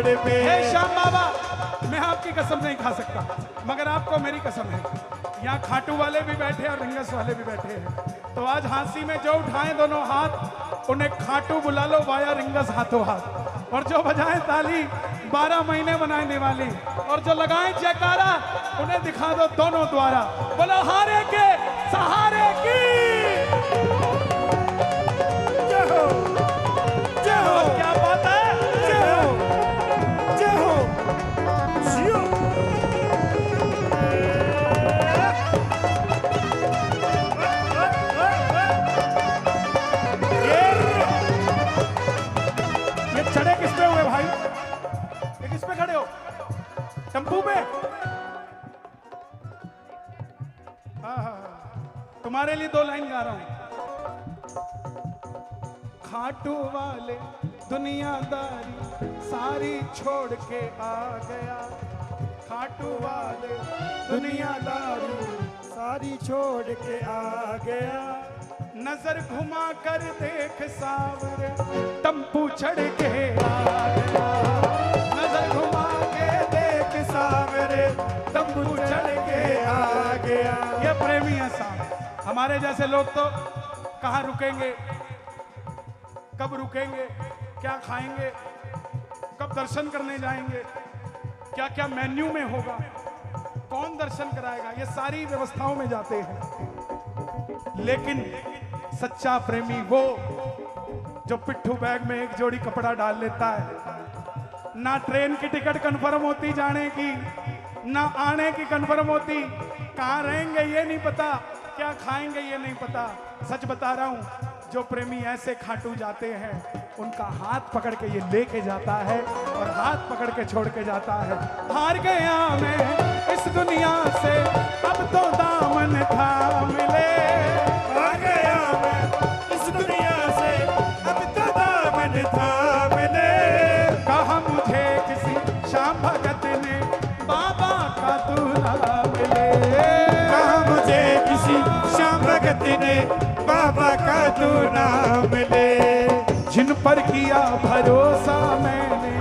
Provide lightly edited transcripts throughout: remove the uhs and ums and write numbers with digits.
मोड़ पे। हे श्याम बाबा, मैं आपकी कसम नहीं खा सकता, मगर आपको मेरी कसम है। यहाँ खाटू वाले भी बैठे और रिंगस वाले भी बैठे हैं, तो आज हाँसी में जो उठाएं दोनों हाथ, उन्हें खाटू बुला लो वाया रिंगस हाथों हाथ। और जो बजाएं ताली 12 महीने बनाए दिवाली, और जो लगाएं जयकारा उन्हें दिखा दो दोनों द्वारा। बोलो हारे के सहारे की जय हो, जय हो, क्या बात है, जय हो, जय हो, जियो। ये चढ़े किस पे हुए भाई? ये किस पे खड़े हो? टेम्पू पे? हाँ, तुम्हारे लिए 2 लाइन गा रहा हूं। खाटू वाले दुनियादारी सारी छोड़ के आ गया, खाटू वाले दुनियादारी सारी छोड़ के आ गया। नजर घुमा कर देख सावरे टम्पू चढ़ के आ गया, नजर घुमा के देख सावरे टम्पू चढ़ के आ गया। ये प्रेमी है साहब। हमारे जैसे लोग तो कहाँ रुकेंगे, कब रुकेंगे, क्या खाएंगे, कब दर्शन करने जाएंगे, क्या क्या मेन्यू में होगा, कौन दर्शन कराएगा, ये सारी व्यवस्थाओं में जाते हैं। लेकिन सच्चा प्रेमी वो जो पिट्ठू बैग में एक जोड़ी कपड़ा डाल लेता है। ना ट्रेन की टिकट कंफर्म होती जाने की, ना आने की कंफर्म होती, कहाँ रहेंगे ये नहीं पता, क्या खाएंगे ये नहीं पता। सच बता रहा हूं, जो प्रेमी ऐसे खाटू जाते हैं उनका हाथ पकड़ के ये लेके जाता है और हाथ पकड़ के छोड़ के जाता है। हार गया मैं इस दुनिया से, अब तो दामन थाम ले। आ गया मैं इस दुनिया से, अब तो दामन थाम ले। कहा मुझे किसी श्याम भगत ने बाबा का दूल्हा मिले, कहा मुझे किसी श्याम भगत ने बाबा का दूल्हा मिले। जिन पर किया भरोसा मैंने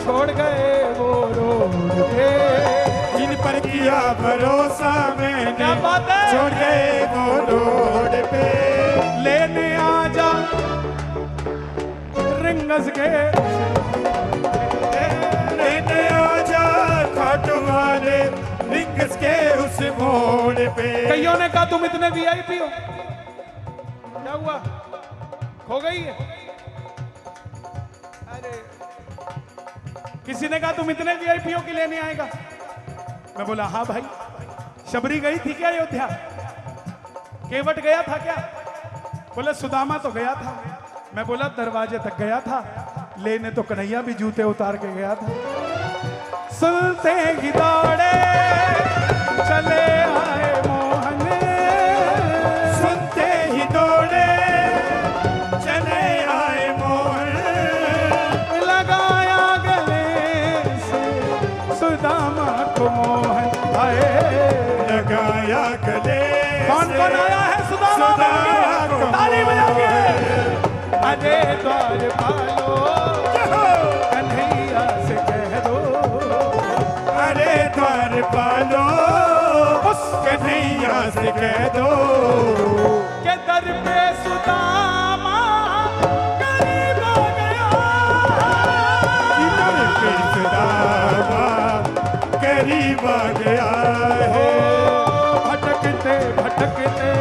छोड़ गए वो रोड पे, जिन पर किया भरोसा मैंने क्या बात है? छोड़ गए वो रोड पे। लेने आजा रिंगस के, लेने आजा खाटू वाले रिंगस के उस मोड़ पे। कईयों ने कहा तुम इतने वीआईपी हो, क्या हुआ, खो गई है? अरे किसी ने कहा तुम इतने वीआईपी हो कि लेने आएगा। मैं बोला हाँ भाई, शबरी गई थी क्या अयोध्या, केवट गया था क्या? बोले सुदामा तो गया था। मैं बोला दरवाजे तक गया था, लेने तो कन्हैया भी जूते उतार के गया था। सुनते ही दौड़े चले आए मोहन, सुनते ही दौड़े चले आए मोहन। लगाया गले से सुदामा को मोहन आए, लगाया गले। कौन कौन आया है सुदामा को? ताली बजा के अरे द्वार पालो कन्हैया से कह दो, अरे द्वार पालो उस कन्हैया से कह दो के दर पे सुदामा करीब आ गया, दर पे सुदामा करीब आ गया है। भटकते भटकते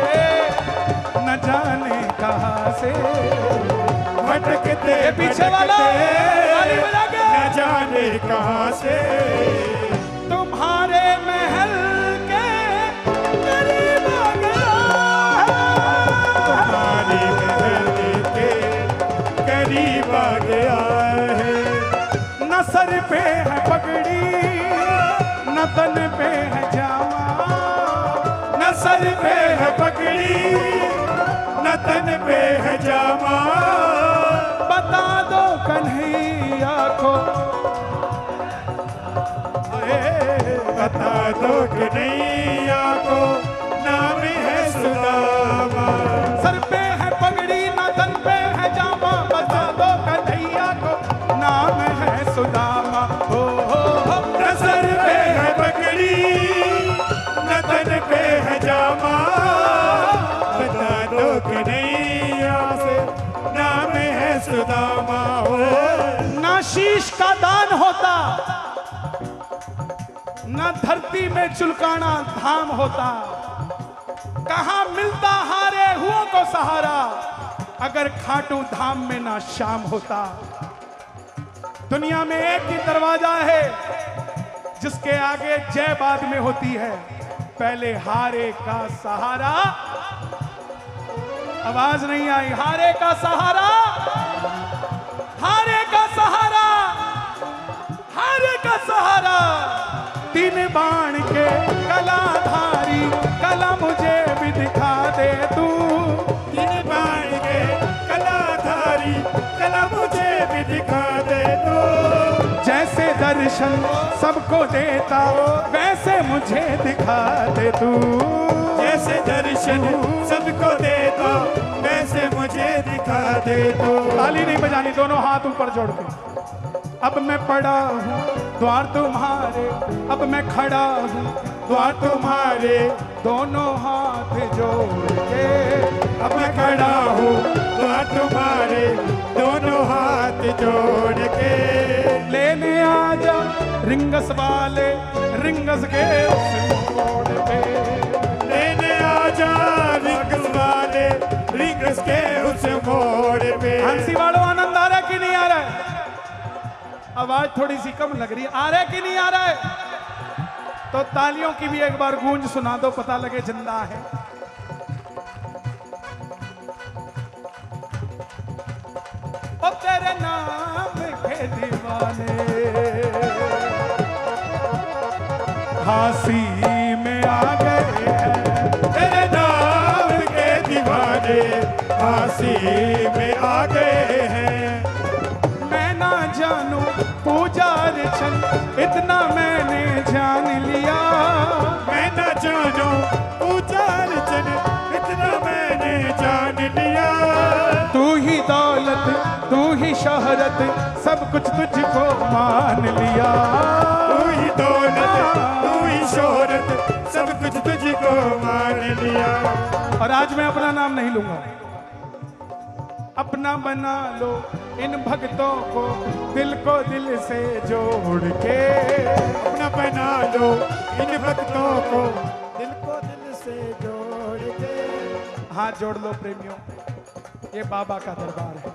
न जाने कहां से, भटकते पीछे वाला ताली बजा के न जाने कहां से। तुम्हारे महल के करीब आ गया, तुम्हारी महल के करीब आ गया है। न सर पे है पगड़ी न तन पे है जामा, न सर पे है पगड़ी न तन पे है जामा। बता दो कन्हैया को, बता दो कन्हैया को नाम है सुदामा। सर पे है पगड़ी न तन पे है जामा, बता दो कन्हैया को नाम है सुदामा। न धरती में चुलकाना धाम होता, कहां मिलता हारे हुओं को सहारा, अगर खाटू धाम में ना शाम होता। दुनिया में एक ही दरवाजा है जिसके आगे जय बाद में होती है, पहले हारे का सहारा। आवाज नहीं आई, हारे का सहारा, हारे का सहारा, हारे का सहारा। तीन बाण के कलाधारी, कला मुझे भी दिखा दे तू। तीन बाण के कलाधारी, कला मुझे भी दिखा दे तू। जैसे दर्शन सबको देता, वैसे मुझे दिखा दे तू। जैसे दर्शन सबको देता, वैसे मुझे दिखा दे तू। ताली नहीं बजानी, दोनों हाथ ऊपर जोड़ के। अब मैं पड़ा हूँ द्वार तुम्हारे, अब मैं खड़ा हूँ द्वार तुम्हारे, दोनों हाथ जोड़ के। अब मैं खड़ा हूँ द्वार तुम्हारे, दोनों हाथ जोड़ के। लेने आजा रिंगस वाले, रिंगस के उस मोड़ पे। लेने आजा रिंगस वाले, रिंगस के उस मोड़ पे। हंसी वालों, आनंद आ रहा है कि नहीं आ रहा है? आवाज थोड़ी सी कम लग रही है, आ रहा है कि नहीं आ रहा है? तो तालियों की भी एक बार गूंज सुना दो, पता लगे जिंदा है। ओ तेरे नाम के दीवाने फांसी में आ गए हैं। तेरे नाम के दीवाने फांसी में आ गए हैं। मैं ना जानू पूजा अर्चन, इतना मैंने जान लिया। मैं न जानू पूजा अर्चन, इतना मैंने जान लिया। तू ही दौलत, तू ही शोहरत, सब कुछ तुझको मान लिया। तू ही दौलत, तू ही शोहरत, सब कुछ तुझको मान लिया। और आज मैं अपना नाम नहीं लूंगा, अपना बना लो इन भक्तों को, दिल को दिल से जोड़ के। अपना बना लो इन भक्तों को, दिल को दिल से जोड़ के। हाथ जोड़ लो प्रेमियों, ये बाबा का दरबार है।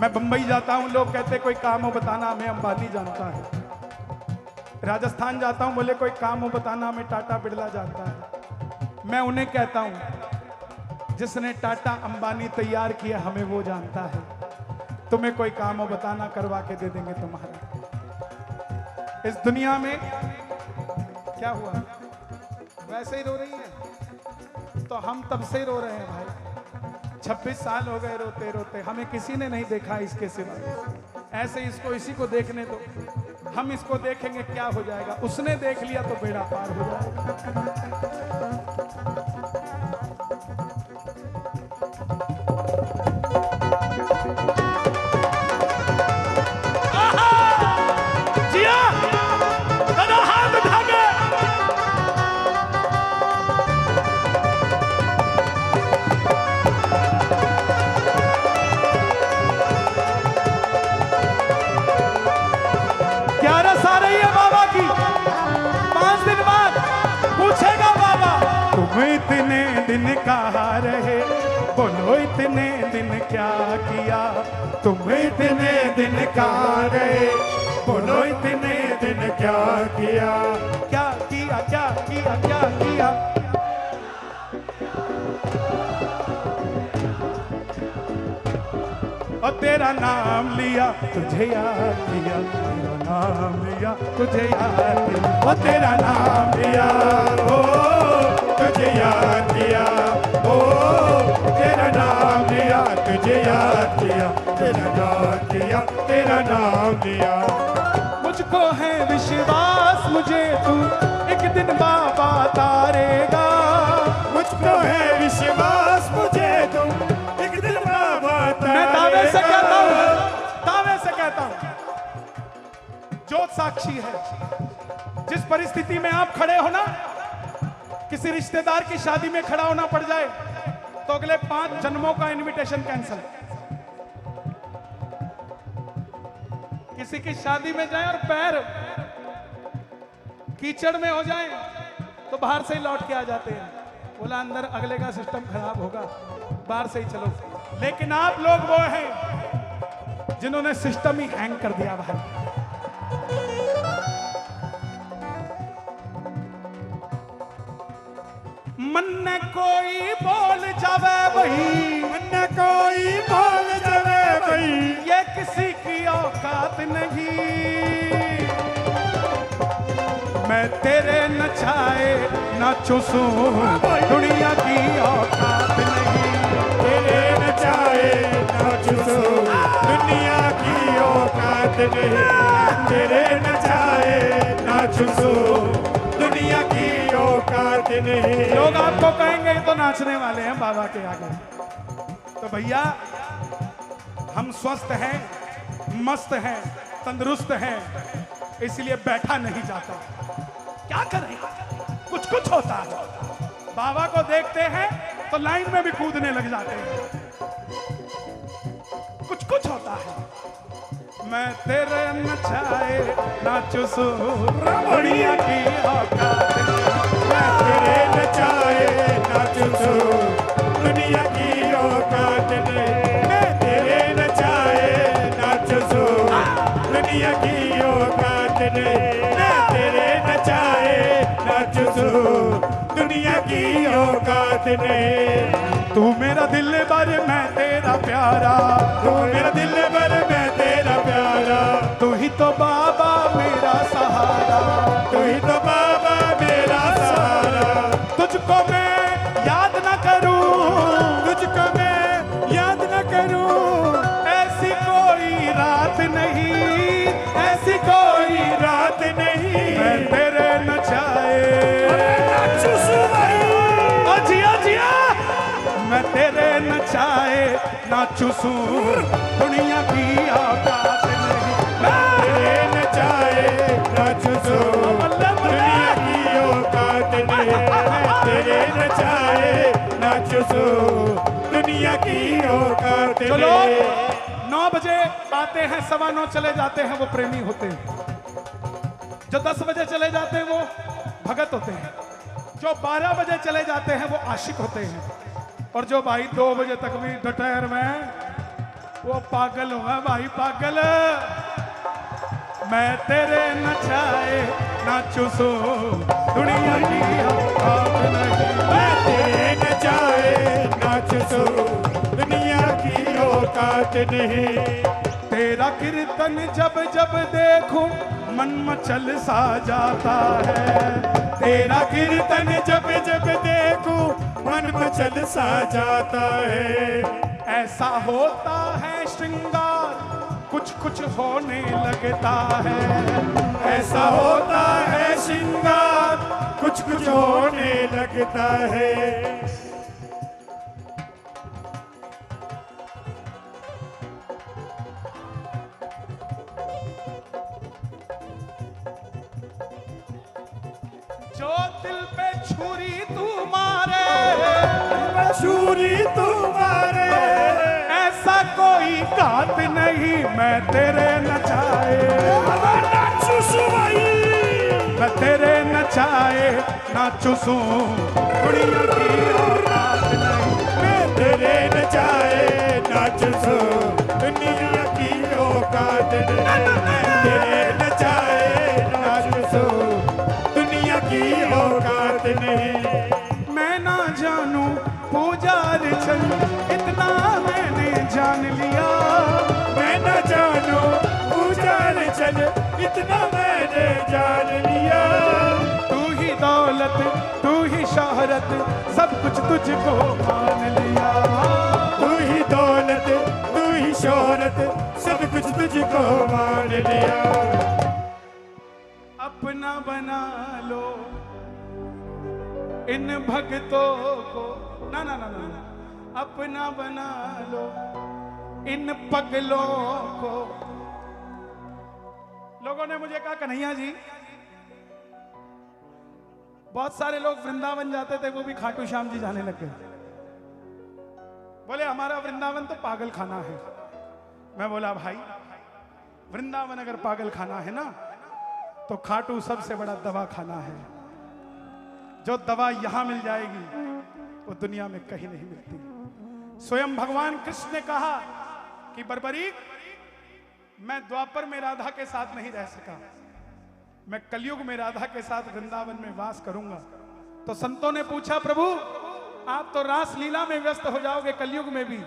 मैं बंबई जाता हूं, लोग कहते कोई काम हो बताना, हमें अंबानी जानता है। राजस्थान जाता हूं, बोले कोई काम हो बताना, हमें टाटा बिरला जानता है। मैं उन्हें कहता हूं जिसने टाटा अंबानी तैयार किया, हमें वो जानता है। तुम्हें कोई काम हो बताना, करवा के दे देंगे तुम्हारा। इस दुनिया में क्या हुआ? वैसे ही रो रही है तो हम तब से ही रो रहे हैं भाई। 26 साल हो गए रोते रोते, हमें किसी ने नहीं देखा इसके सिवा। ऐसे इसको, इसी को देखने दो, हम इसको देखेंगे क्या हो जाएगा। उसने देख लिया तो बेड़ा पार हो जाएगा। इतने दिन कहाँ रहे, बोलो इतने दिन क्या किया। तुम इतने दिन कहाँ रहे, बोलो इतने दिन क्या किया। क्या किया, क्या किया, क्या किया। और तेरा नाम लिया, तुझे याद किया, तेरा नाम लिया, तुझे याद किया। और तेरा नाम लिया, ओ तुझे याद किया, ओ तेरा नाम लिया, तुझे याद किया, तेरा नाम किया, तेरा नाम लिया। मुझको है विश्वास, मुझे तू एक दिन बाबा तारेगा। मुझको है विश्वास, मुझे तू एक दिन बाबा तारेगा। मैं दावे से कहता हूँ, दावे से कहता हूँ, जोत साक्षी है। जिस परिस्थिति में आप खड़े हो ना, किसी रिश्तेदार की शादी में खड़ा होना पड़ जाए तो अगले 5 जन्मों का इनविटेशन कैंसिल। किसी की शादी में जाए और पैर कीचड़ में हो जाए तो बाहर से ही लौट के आ जाते हैं। बोला अंदर अगले का सिस्टम खराब होगा, बाहर से ही चलो। लेकिन आप लोग वो हैं जिन्होंने सिस्टम ही हैंग कर दिया भाई। मन ने कोई बोल जावे वही, मन ने कोई बोल जावे वही, ये किसी की औकात नहीं। मैं तेरे नचाए ना चूसूं, दुनिया की औकात नहीं। तेरे नचाए ना चूसूं, दुनिया की औकात नहीं। तेरे नचाए ना चूसूं, दुनिया की औकात नहीं। लोग आपको कहेंगे ये तो नाचने वाले हैं बाबा के आगे। तो भैया हम स्वस्थ हैं, मस्त हैं, तंदुरुस्त हैं, इसलिए बैठा नहीं जाता। क्या करें, कुछ कुछ होता है। बाबा को देखते हैं तो लाइन में भी कूदने लग जाते हैं। कुछ कुछ होता है। मैं तेरे नचाए नाचूं दुनिया की औकात नहीं। मैं तेरे नचाए नाचूं, दुनिया की औकात नहीं। मैं तेरे नचाए नाचूं, दुनिया की औकात नहीं। मैं तेरे नचाए नाचूं, दुनिया की औकात नहीं। तू मेरा दिल भर मैं तेरा प्यारा, तू मेरा दिल भर मैं तेरा प्यारा। तू ही तो बाबा मेरा सहारा, तू ही तो बाबा मेरा सहारा। तुझको मैं याद न करूं, तुझको मैं याद न करूं, ऐसी कोई रात नहीं, ऐसी कोई रात नहीं। मैं तेरे नचाए जिया जिया, मैं तेरे नचाए नाचूं दुनिया की औकात नहीं। मैं तेरे नचाए नाचूं, दुनिया की औकात नहीं। मैं तेरे नचाए नाचूं, दुनिया की औकात जो लोग नहीं। 9 बजे आते हैं 9:15 चले जाते हैं वो प्रेमी होते हैं। जो 10 बजे चले जाते हैं वो भगत होते हैं। जो 12 बजे चले जाते हैं वो आशिक होते हैं। और जो भाई 2 बजे तक भी दोपहर में वो पागल हुआ भाई पागल। मैं तेरे नचाए नाचूं दुनिया की औकात नहीं। मैं तेरे नचाए नाचूं, दुनिया की औकात नहीं। तेरा कीर्तन जब जब देखूं मन मचल सा जाता है। तेरा कीर्तन जब जब देखूं मन मचल सा जाता है। ऐसा होता है श्रृंगार कुछ कुछ होने लगता है। ऐसा होता है श्रृंगार कुछ कुछ होने लगता है। जो दिल पे छुरी तू मारे, छुरी तुम्हारे, ऐसा कोई घात नहीं। मैं तेरे नचाए मैं तेरे नचाए नाचूं दुनिया की औकात नहीं। मैं तेरे नचाए नाचूं, दुनिया की औकात नहीं। मैं तेरे नचाए नाचूं, दुनिया की औकात नहीं। मैं ना जानूं पूजा अर्चन इतना मैंने जान लिया। मैं न जानू पूजा अर्चन इतना मैंने जान लिया। तू ही दौलत तू ही शोहरत सब कुछ तुझको मान लिया। तू ही दौलत तू ही शोहरत सब कुछ तुझको मान लिया। अपना बना लो इन भक्तों को, ना ना ना ना, अपना बना लो इन पगलों को। लोगों ने मुझे कहा कन्हैया जी बहुत सारे लोग वृंदावन जाते थे वो भी खाटू श्याम जी जाने लग गए। बोले हमारा वृंदावन तो पागल खाना है। मैं बोला भाई वृंदावन अगर पागल खाना है ना, तो खाटू सबसे बड़ा दवा खाना है। जो दवा यहां मिल जाएगी वो दुनिया में कहीं नहीं मिलती। स्वयं भगवान कृष्ण ने कहा कि बर्बरीक, मैं द्वापर में राधा के साथ नहीं रह सका, मैं कलयुग में राधा के साथ वृंदावन में वास करूंगा। तो संतों ने पूछा, प्रभु आप तो रास लीला में व्यस्त हो जाओगे कलयुग में भी,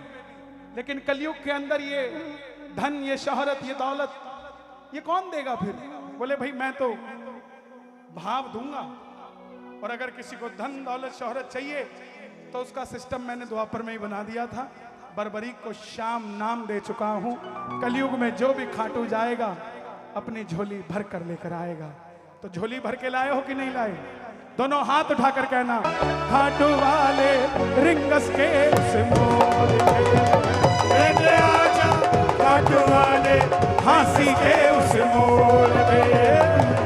लेकिन कलयुग के अंदर ये धन, ये शोहरत, ये दौलत, ये कौन देगा फिर? बोले भाई मैं तो भाव दूंगा, और अगर किसी को धन दौलत शोहरत चाहिए तो उसका सिस्टम मैंने द्वापर में ही बना दिया था। बर्बरीक को श्याम नाम दे चुका हूं। कलयुग में जो भी खाटू जाएगा अपनी झोली भर कर लेकर आएगा। तो झोली भर के लाए हो कि नहीं लाए? दोनों हाथ उठाकर कहना, खाटू वाले रिंगस के उस मोड़ पे लेने आजा खाटू वाले फांसी के उस मोड़ पे,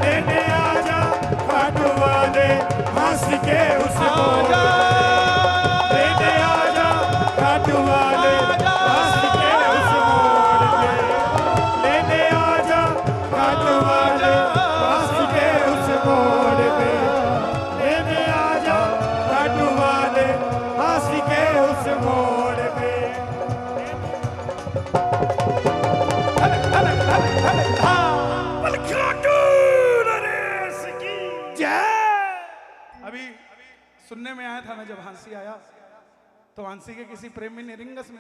लेने आजा खाटू वाले फांसी के उस मोड़ पे, लेने आजा खाटू वाले फांसी के उस मोड़ पे, लेने आजा खाटू वाले फांसी के उस मोड़ पे, लेने आजा खाटू वाले फांसी के उस मोड़ पे। अभी सुनने में आया था ना, जब हांसी आया तो हांसी के किसी प्रेमी ने रिंगस में